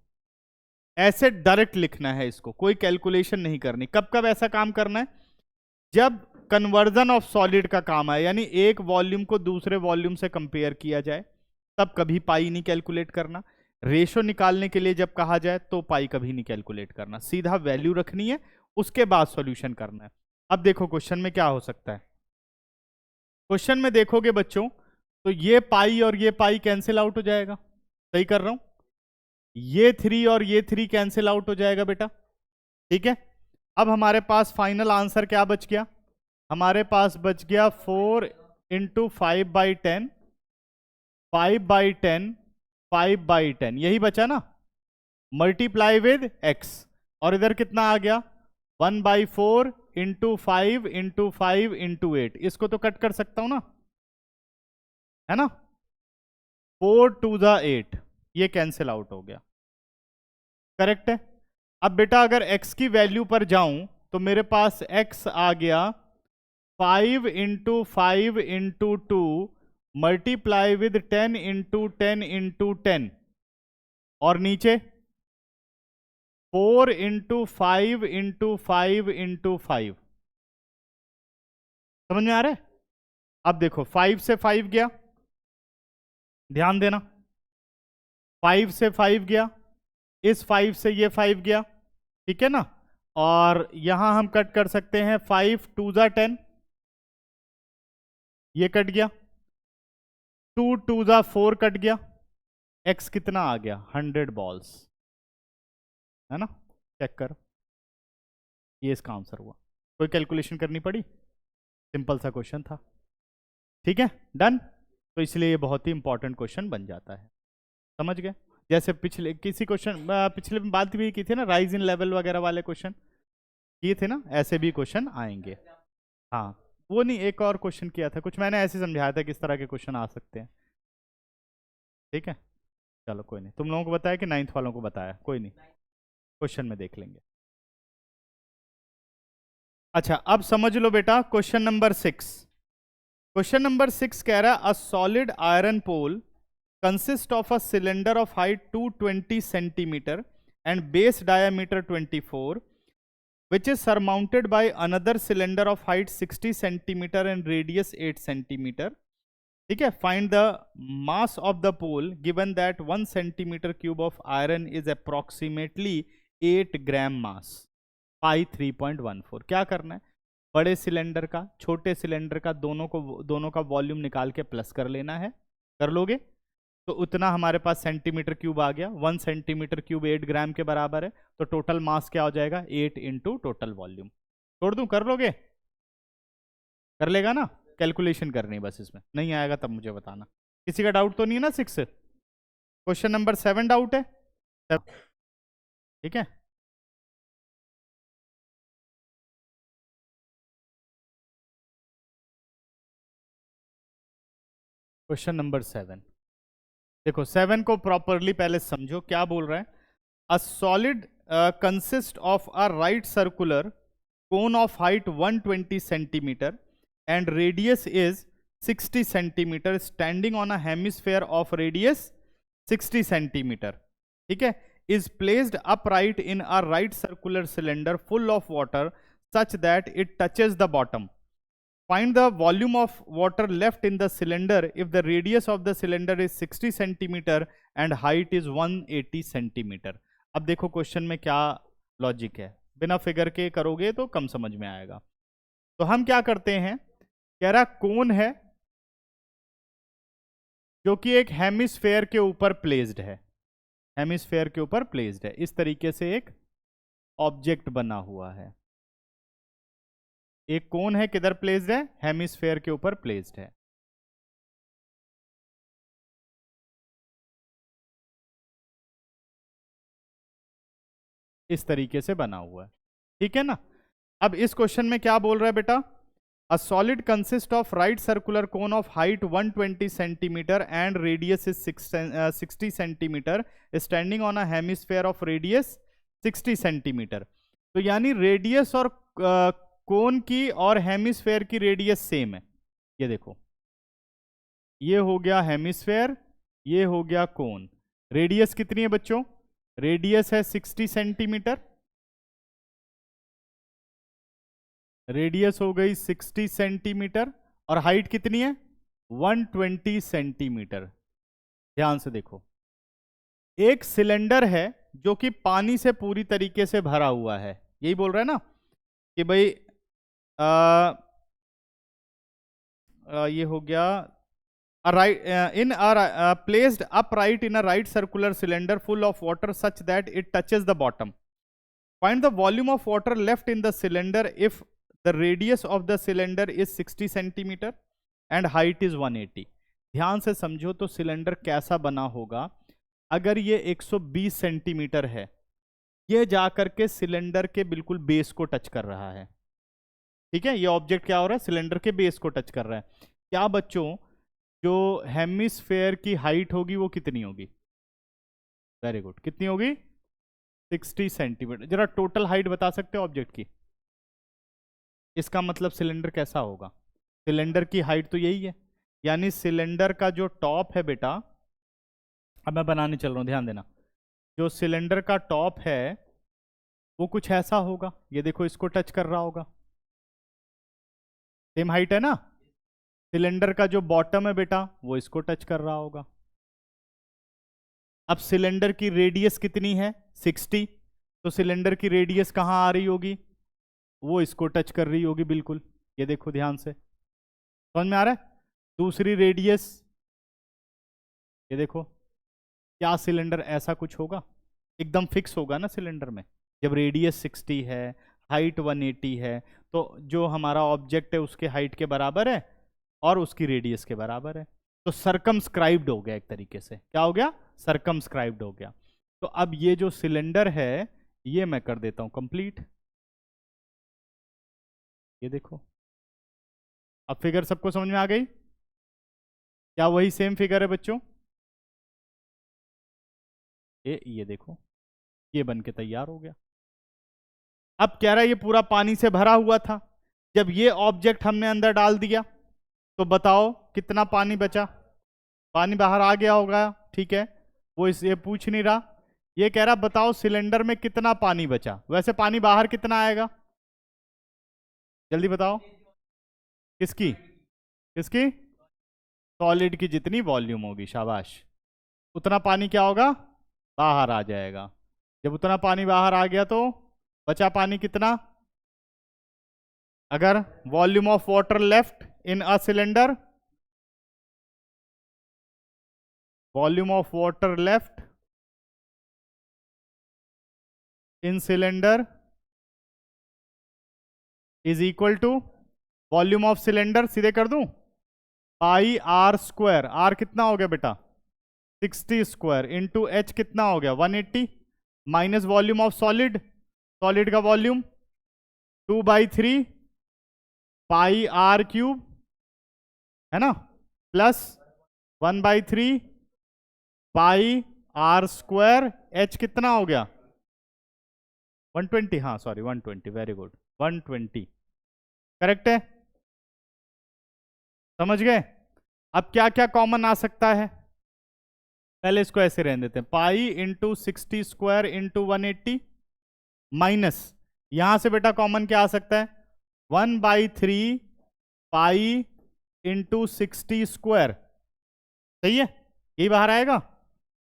ऐसे डायरेक्ट लिखना है इसको, कोई कैलकुलेशन नहीं करनी। कब कब ऐसा काम करना है? जब कन्वर्जन ऑफ सॉलिड का काम आए, यानी एक वॉल्यूम को दूसरे वॉल्यूम से कंपेयर किया जाए, तब कभी पाई नहीं कैलकुलेट करना। रेशो निकालने के लिए जब कहा जाए तो पाई कभी नहीं कैलकुलेट करना, सीधा वैल्यू रखनी है, उसके बाद सॉल्यूशन करना है। अब देखो क्वेश्चन में क्या हो सकता है। क्वेश्चन में देखोगे बच्चों, तो ये पाई और ये पाई कैंसिल आउट हो जाएगा। सही कर रहा हूं? ये 3 और ये 3 कैंसिल आउट हो जाएगा बेटा। ठीक है, अब हमारे पास फाइनल आंसर क्या बच गया? हमारे पास बच गया 4 × 5/10, 5/10, 5/10, यही बचा ना, मल्टीप्लाई विद x। और इधर कितना आ गया? 1/4 × 5 × 5 × 8। इसको तो कट कर सकता हूं ना, है ना? 4 × 8, ये कैंसिल आउट हो गया। करेक्ट है। अब बेटा अगर x की वैल्यू पर जाऊं तो मेरे पास x आ गया 5 × 5 × 2 मल्टीप्लाई विद 10 × 10 × 10, और नीचे 4 × 5 × 5 × 5। समझ में आ रहा है? अब देखो 5 से 5 गया, ध्यान देना, 5 से 5 गया, इस 5 से ये 5 गया, ठीक है ना? और यहां हम कट कर सकते हैं, 5 2 × 10, ये कट गया, 2 2 × 4 कट गया, x कितना आ गया? 100 बॉल्स, है ना? चेक कर, ये इसका आंसर हुआ। कोई कैलकुलेशन करनी पड़ी? सिंपल सा क्वेश्चन था। ठीक है, डन। तो इसलिए ये बहुत ही इंपॉर्टेंट क्वेश्चन बन जाता है। समझ गए? जैसे पिछले किसी क्वेश्चन पिछले में बात भी की थी ना, राइज इन लेवल वगैरह वाले क्वेश्चन किए थे ना, ऐसे भी क्वेश्चन आएंगे। हाँ, वो नहीं, एक और क्वेश्चन किया था कुछ, मैंने ऐसे समझाया था किस तरह के क्वेश्चन आ सकते हैं। ठीक है, चलो कोई नहीं, तुम लोगों को बताया कि 9th वालों को बताया? कोई नहीं, क्वेश्चन में देख लेंगे। अच्छा, अब समझ लो बेटा क्वेश्चन नंबर 6। क्वेश्चन नंबर 6 कह रहा है a solid iron pole consist of a cylinder of height 220 centimetre and base diameter 24, which is surmounted by another cylinder of height 60 centimeter and radius 8 centimeter. ठीक है, find the mass of the pole given that 1 centimeter cube of iron is approximately 8 gram mass, pi 3.14। क्या करना है? बड़े cylinder का छोटे cylinder का दोनों का वॉल्यूम निकाल के प्लस कर लेना है। कर लोगे? तो उतना हमारे पास सेंटीमीटर क्यूब आ गया, 1 सेंटीमीटर क्यूब 8 ग्राम के बराबर है, तो टोटल मास क्या हो जाएगा? 8 × टोटल वॉल्यूम। छोड़ दूं? कर लोगे? कर लेगा ना? कैलकुलेशन करनी बस, इसमें नहीं आएगा तब मुझे बताना। किसी का डाउट तो नहीं है ना? 6 क्वेश्चन नंबर 7 डाउट है? ठीक है, क्वेश्चन नंबर 7 देखो, 7 को प्रॉपरली पहले समझो क्या बोल रहा है। A solid consist of a right circular cone of height 120 centimeter and radius is 60 centimeter standing on a hemisphere of radius 60 centimeter, ठीक है, is placed upright in a right circular cylinder full of water such that it touches the bottom. Find the volume of water left in the cylinder if the radius of the cylinder is 60 centimeter and height is 180 centimeter. अब देखो question में क्या logic है, बिना figure के करोगे तो कम समझ में आएगा। तो हम क्या करते हैं, कह रहा कोन है जो कि एक हेमिस्फेयर के ऊपर प्लेस्ड है, हेमिस्फेयर के ऊपर प्लेस्ड है, इस तरीके से एक ऑब्जेक्ट बना हुआ है। एक कोन है, किधर प्लेस्ड है? हेमिस्फेयर के ऊपर प्लेस्ड है। इस तरीके से बना हुआ है, ठीक है ना? अब इस क्वेश्चन में क्या बोल रहा है बेटा A solid consists of right circular cone of height 120 centimeter and radius is 60 centimeter standing on a hemisphere of radius 60 centimeter. तो यानी रेडियस और कोन की और हेमिस्फेयर की रेडियस सेम है. ये देखो, ये हो गया हेमिस्फेयर, ये हो गया कोन. रेडियस कितनी है बच्चों? रेडियस है 60 सेंटीमीटर, रेडियस हो गई 60 सेंटीमीटर और हाइट कितनी है? 120 सेंटीमीटर. ध्यान से देखो, एक सिलेंडर है जो कि पानी से पूरी तरीके से भरा हुआ है. यही बोल रहा है ना कि भाई ये हो गया placed upright in a right circular cylinder full of water such that it touches the bottom. Find the volume of water left in the cylinder if the radius of the cylinder is 60 centimeter and height is 180. ध्यान से समझो तो cylinder कैसा बना होगा. अगर ये 120 centimetre है, ये जाकर के सिलेंडर के बिल्कुल बेस को टच कर रहा है. ठीक है, ये ऑब्जेक्ट क्या हो रहा है? सिलेंडर के बेस को टच कर रहा है. क्या बच्चों, जो हेमिस्फेयर की हाइट होगी वो कितनी होगी? वेरी गुड, कितनी होगी? 60 सेंटीमीटर. जरा टोटल हाइट बता सकते हो ऑब्जेक्ट की? इसका मतलब सिलेंडर कैसा होगा? सिलेंडर की हाइट तो यही है, यानी सिलेंडर का जो टॉप है बेटा, अब मैं बनाने चल रहा हूं, ध्यान देना. जो सिलेंडर का टॉप है वो कुछ ऐसा होगा. ये देखो, इसको टच कर रहा होगा. सेम हाइट है ना. सिलेंडर का जो बॉटम है बेटा, वो इसको टच कर रहा होगा. अब सिलेंडर की रेडियस कितनी है? 60. तो सिलेंडर की रेडियस कहां आ रही होगी? वो इसको टच कर रही होगी बिल्कुल. ये देखो ध्यान से, समझ में आ रहा है? दूसरी रेडियस, ये देखो, क्या सिलेंडर ऐसा कुछ होगा? एकदम फिक्स होगा ना सिलेंडर में. जब रेडियस 60 है, हाइट 180 है, तो जो हमारा ऑब्जेक्ट है उसके हाइट के बराबर है और उसकी रेडियस के बराबर है. तो सर्कमस्क्राइब्ड हो गया एक तरीके से. क्या हो गया? सर्कमस्क्राइब्ड हो गया. तो अब ये जो सिलेंडर है ये मैं कर देता हूं कंप्लीट. ये देखो, अब फिगर सबको समझ में आ गई? क्या वही सेम फिगर है बच्चों? ये देखो, ये बन के तैयार हो गया. अब कह रहा है ये पूरा पानी से भरा हुआ था. जब ये ऑब्जेक्ट हमने अंदर डाल दिया तो बताओ कितना पानी बचा? पानी बाहर आ गया होगा. ठीक है, वो ये पूछ नहीं रहा, ये कह रहा बताओ सिलेंडर में कितना पानी बचा. वैसे पानी बाहर कितना आएगा? जल्दी बताओ. किसकी? किसकी? सॉलिड की जितनी वॉल्यूम होगी, शाबाश, उतना पानी क्या होगा? बाहर आ जाएगा. जब उतना पानी बाहर आ गया तो बचा पानी कितना? अगर volume of water left in a cylinder, volume of water left in cylinder is equal to volume of cylinder, सीधे कर दूं, पाई आर स्क्वायर. आर कितना हो गया बेटा? 60 स्क्वायर इंटू एच कितना हो गया? 180 minus volume of solid, solid का वॉल्यूम 2/3 पाई आर क्यूब, है ना, plus 1/3 pi r square. H कितना हो गया? 120. हाँ सॉरी 120, वेरी गुड, 120 करेक्ट है. समझ गए? अब क्या क्या कॉमन आ सकता है? पहले इसको ऐसे रहने देते हैं, pi into 60 square into 180 minus, यहां से बेटा कॉमन क्या आ सकता है? 1/3 पाई इंटू 60 स्क्वायर. सही है, यही बाहर आएगा.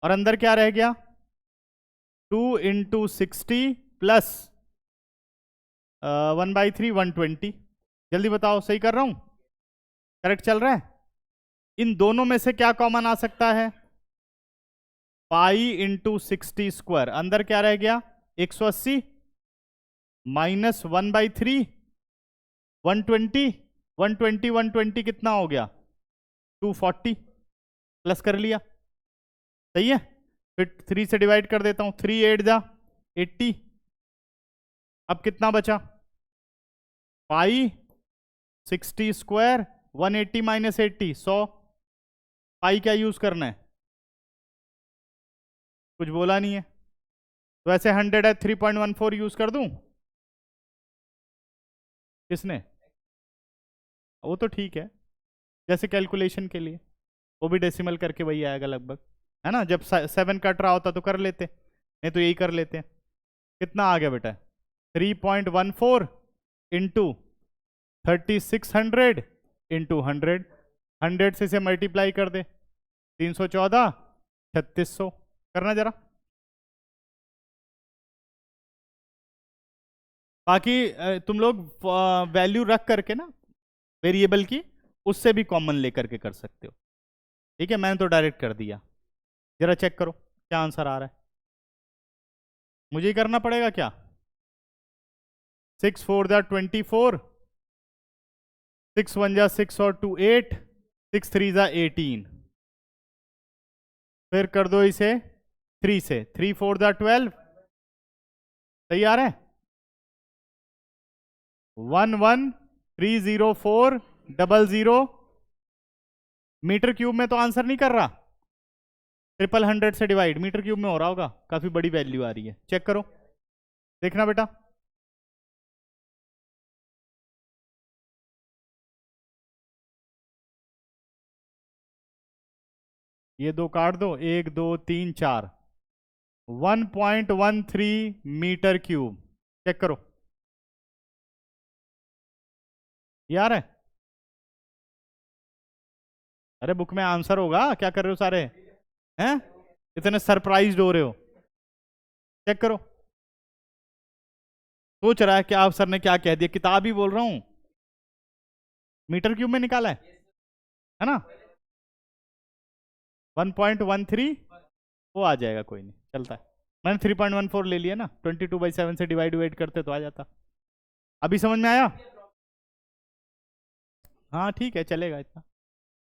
और अंदर क्या रह गया? 2 इंटू 60 प्लस 1/3 120. जल्दी बताओ, सही कर रहा हूं? करेक्ट चल रहा है? इन दोनों में से क्या कॉमन आ सकता है? Pi into 60 square. अंदर क्या रह गया? 180 माइनस 1/3 120. 120 कितना हो गया? 240. प्लस कर लिया. सही है, फिर 3 से डिवाइड कर देता हूं. 3 8 जा 80. अब कितना बचा? पाई 60 स्क्वायर 180 माइनस 80 100। पाई क्या यूज करना है? कुछ बोला नहीं है। तो वैसे 100 है, 3.14 यूज कर दूं? किसने? वो तो ठीक है, जैसे कैलकुलेशन के लिए वो भी डेसिमल करके वही आएगा लगभग, है ना। जब 7 कट रहा होता तो कर लेते, नहीं तो यही कर लेते हैं। कितना आ गया बेटा? 3.14 इंटू 3600 इंटू 100। 100 से इसे मल्टीप्लाई कर दे, 314 3600। करना जरा। बाकी तुम लोग वैल्यू रख करके ना वेरिएबल की, उससे भी कॉमन लेकर के कर सकते हो। ठीक है, मैंने तो डायरेक्ट कर दिया। जरा चेक करो क्या आंसर आ रहा है। मुझे ही करना पड़ेगा क्या? 6 4 जा 24, 6 1 जा 6 और 2 8, 6 3 जा 18। फिर कर दो इसे 3 से, 3 4 जा 12। सही आ रहा है? 1130400। मीटर क्यूब में तो आंसर नहीं कर रहा, 100 से डिवाइड मीटर क्यूब में हो रहा होगा। काफी बड़ी वैल्यू आ रही है, चेक करो, देखना बेटा। ये दो काट दो, 1 2 3 4, 1.13 मीटर क्यूब। चेक करो, ये आ रहा है? अरे बुक में आंसर होगा, क्या कर रहे हो सारे हैं? इतने सरप्राइज्ड हो रहे हो? चेक करो। सोच रहा है कि आप सर ने क्या कह दिया, किताब ही बोल रहा हूं। मीटर क्यूब में निकाला है ना? 1.13 वो आ जाएगा, कोई नहीं, चलता है। मैंने 3.14 ले लिया ना, 22/7 से डिवाइड वेट करते तो आ जाता। अभी समझ में आया? हाँ ठीक है, चलेगा इतना।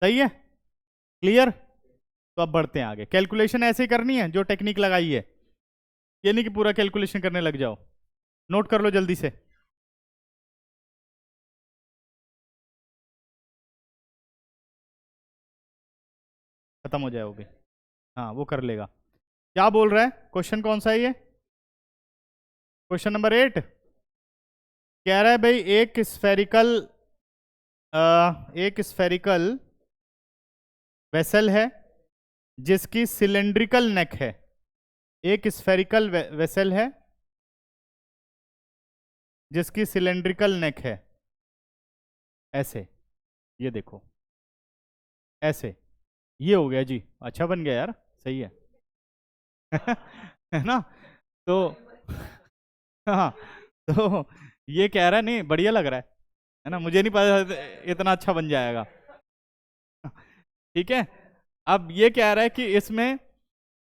सही है, क्लियर। तो अब बढ़ते हैं आगे। कैलकुलेशन ऐसे ही करनी है जो टेक्निक लगाई है, ये नहीं कि पूरा कैलकुलेशन करने लग जाओ। नोट कर लो जल्दी से। खत्म हो जाओगे, हाँ वो कर लेगा। क्या बोल रहा है, क्वेश्चन कौन सा है ये? क्वेश्चन नंबर 8 कह रहा है भाई, एक स्फेरिकल वेसल है जिसकी सिलेंड्रिकल नेक है। एक स्फेरिकल वेसल है जिसकी सिलेंड्रिकल नेक है, ऐसे, ये देखो ऐसे। ये हो गया जी, अच्छा बन गया यार, सही है। है ना? तो हाँ, तो ये कह रहा है, नहीं बढ़िया लग रहा है ना? मुझे नहीं पता था इतना अच्छा बन जाएगा। ठीक है, अब ये कह रहा है कि इसमें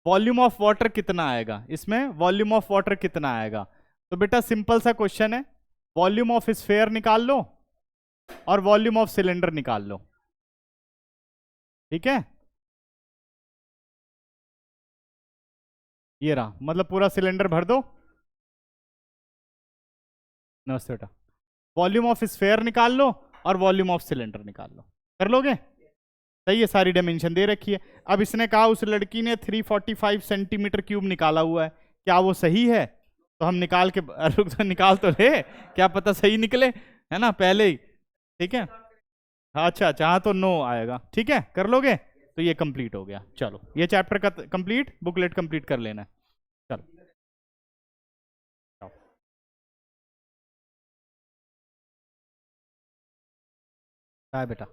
वॉल्यूम ऑफ वाटर कितना आएगा, इसमें वॉल्यूम ऑफ वाटर कितना आएगा। तो बेटा सिंपल सा क्वेश्चन है, वॉल्यूम ऑफ स्फेयर निकाल लो और वॉल्यूम ऑफ सिलेंडर निकाल लो। ठीक है, ये रहा, मतलब पूरा सिलेंडर भर दो। नमस्ते बेटा। वॉल्यूम ऑफ स्फेयर निकाल लो और वॉल्यूम ऑफ सिलेंडर निकाल लो, कर लोगे? सही है, सारी डायमेंशन दे रखी है। अब इसने कहा उस लड़की ने 345 सेंटीमीटर क्यूब निकाला हुआ है, क्या वो सही है? तो हम निकाल के रुक तो निकाल तो ले, क्या पता सही निकले, है ना, पहले ही। ठीक है, अच्छा अच्छा, हाँ तो नो आएगा। ठीक है, कर लोगे? तो ये कंप्लीट हो गया। चलो ये चैप्टर का कंप्लीट, बुकलेट कंप्लीट कर लेना है। चलो बाय बेटा।